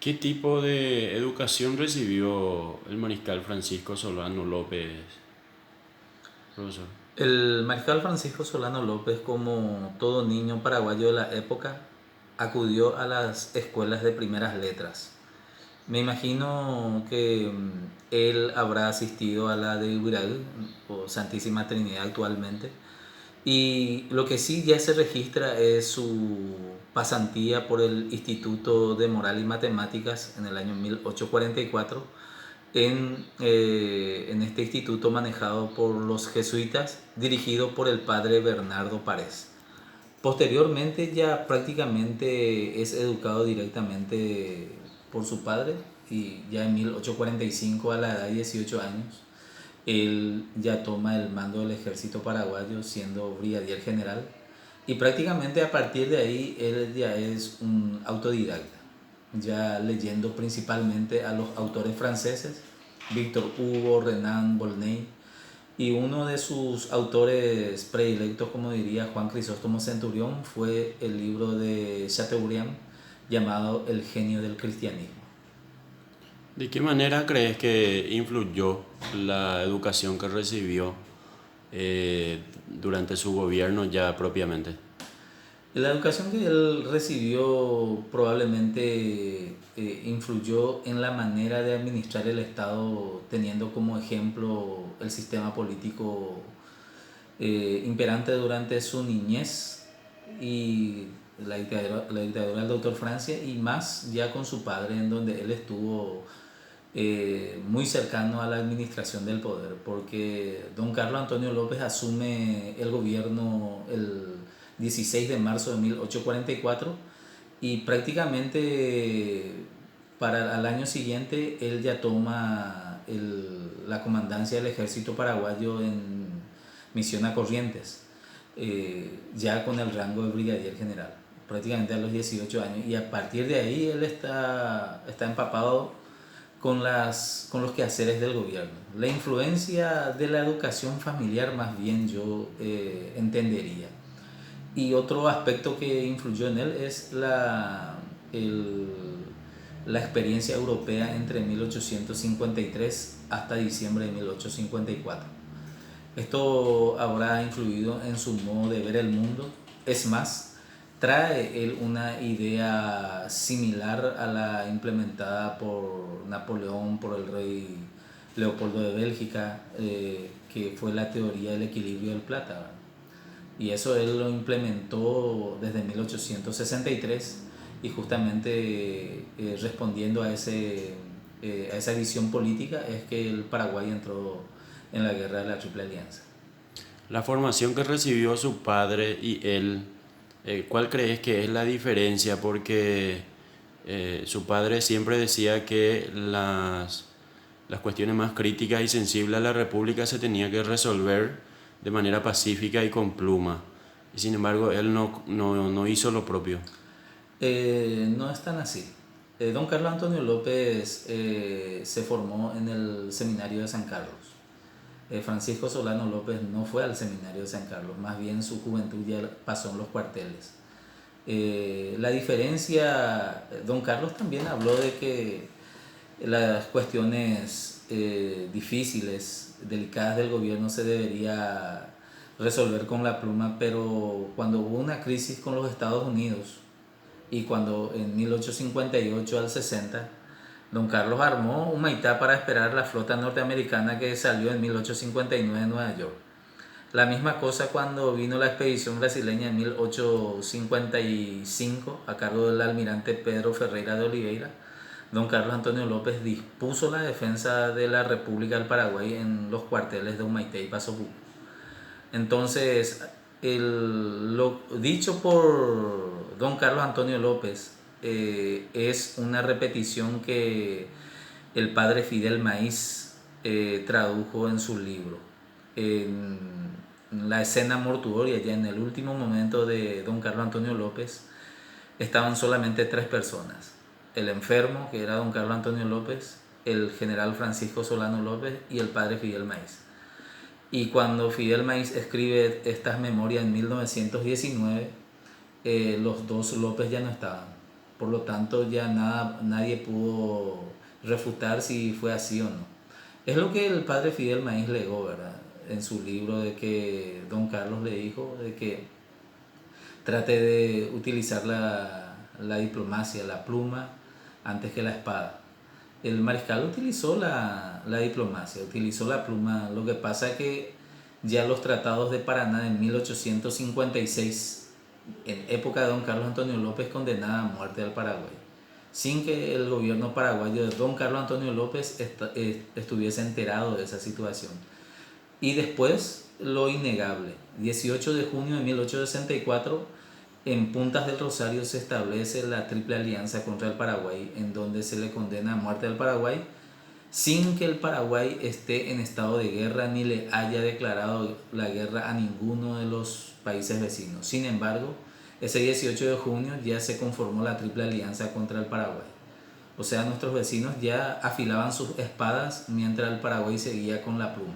¿Qué tipo de educación recibió el mariscal Francisco Solano López, profesor? El mariscal Francisco Solano López, como todo niño paraguayo de la época, acudió a las escuelas de primeras letras. Me imagino que él habrá asistido a la de Uraí o Santísima Trinidad actualmente. Y lo que sí ya se registra es su pasantía por el Instituto de Moral y Matemáticas en el año 1844 en este instituto manejado por los jesuitas, dirigido por el padre Bernardo Párez. Posteriormente ya prácticamente es educado directamente por su padre y ya en 1845 a la edad de 18 años él ya toma el mando del ejército paraguayo siendo brigadier general y prácticamente a partir de ahí él ya es un autodidacta, ya leyendo principalmente a los autores franceses, Victor Hugo, Renan, Volney, y uno de sus autores predilectos, como diría Juan Crisóstomo Centurión, fue el libro de Chateaubriand llamado El genio del cristianismo. ¿De qué manera crees que influyó la educación que recibió durante su gobierno ya propiamente? La educación que él recibió probablemente influyó en la manera de administrar el Estado, teniendo como ejemplo el sistema político imperante durante su niñez y la dictadura del doctor Francia, y más ya con su padre, en donde él estuvo muy cercano a la administración del poder, porque don Carlos Antonio López asume el gobierno el 16 de marzo de 1844 y prácticamente para el año siguiente él ya toma la comandancia del ejército paraguayo en Misión a Corrientes, ya con el rango de brigadier general, prácticamente a los 18 años, y a partir de ahí él está empapado con los quehaceres del gobierno. La influencia de la educación familiar más bien yo entendería. Y otro aspecto que influyó en él es el, la experiencia europea entre 1853 hasta diciembre de 1854. Esto habrá influido en su modo de ver el mundo. Es más, trae él una idea similar a la implementada por Napoleón, por el rey Leopoldo de Bélgica, que fue la teoría del equilibrio del plata, ¿verdad? Y eso él lo implementó desde 1863 y justamente respondiendo a esa visión política es que el Paraguay entró en la guerra de la Triple Alianza. La formación que recibió su padre y él, ¿cuál crees que es la diferencia? Porque su padre siempre decía que las cuestiones más críticas y sensibles a la República se tenía que resolver de manera pacífica y con pluma. Y sin embargo, él no hizo lo propio. No es tan así. Don Carlos Antonio López se formó en el seminario de San Carlos. Francisco Solano López no fue al seminario de San Carlos, más bien su juventud ya pasó en los cuarteles. La diferencia, don Carlos también habló de que las cuestiones difíciles, delicadas del gobierno se debería resolver con la pluma, pero cuando hubo una crisis con los Estados Unidos y cuando en 1858 al 60 don Carlos armó un Maitá para esperar la flota norteamericana que salió en 1859 de Nueva York. La misma cosa cuando vino la expedición brasileña en 1855 a cargo del almirante Pedro Ferreira de Oliveira. Don Carlos Antonio López dispuso la defensa de la República del Paraguay en los cuarteles de Humaitá y Paso Buco. Entonces, lo dicho por don Carlos Antonio López es una repetición que el padre Fidel Maíz tradujo en su libro. En la escena mortuoria, ya en el último momento de don Carlos Antonio López, estaban solamente tres personas: el enfermo, que era don Carlos Antonio López, el general Francisco Solano López y el padre Fidel Maíz. Y cuando Fidel Maíz escribe estas memorias en 1919, los dos López ya no estaban. Por lo tanto, ya nadie pudo refutar si fue así o no. Es lo que el padre Fidel Maíz legó, ¿verdad? En su libro, de que don Carlos le dijo de que trate de utilizar la diplomacia, la pluma, antes que la espada. El mariscal utilizó la diplomacia, utilizó la pluma. Lo que pasa es que ya los tratados de Paraná en 1856, en época de don Carlos Antonio López, condenaba a muerte al Paraguay, sin que el gobierno paraguayo de don Carlos Antonio López estuviese enterado de esa situación. Y después, lo innegable, 18 de junio de 1864, en Puntas del Rosario se establece la Triple Alianza contra el Paraguay, en donde se le condena a muerte al Paraguay, sin que el Paraguay esté en estado de guerra ni le haya declarado la guerra a ninguno de los países vecinos. Sin embargo, ese 18 de junio ya se conformó la Triple Alianza contra el Paraguay. O sea, nuestros vecinos ya afilaban sus espadas mientras el Paraguay seguía con la pluma.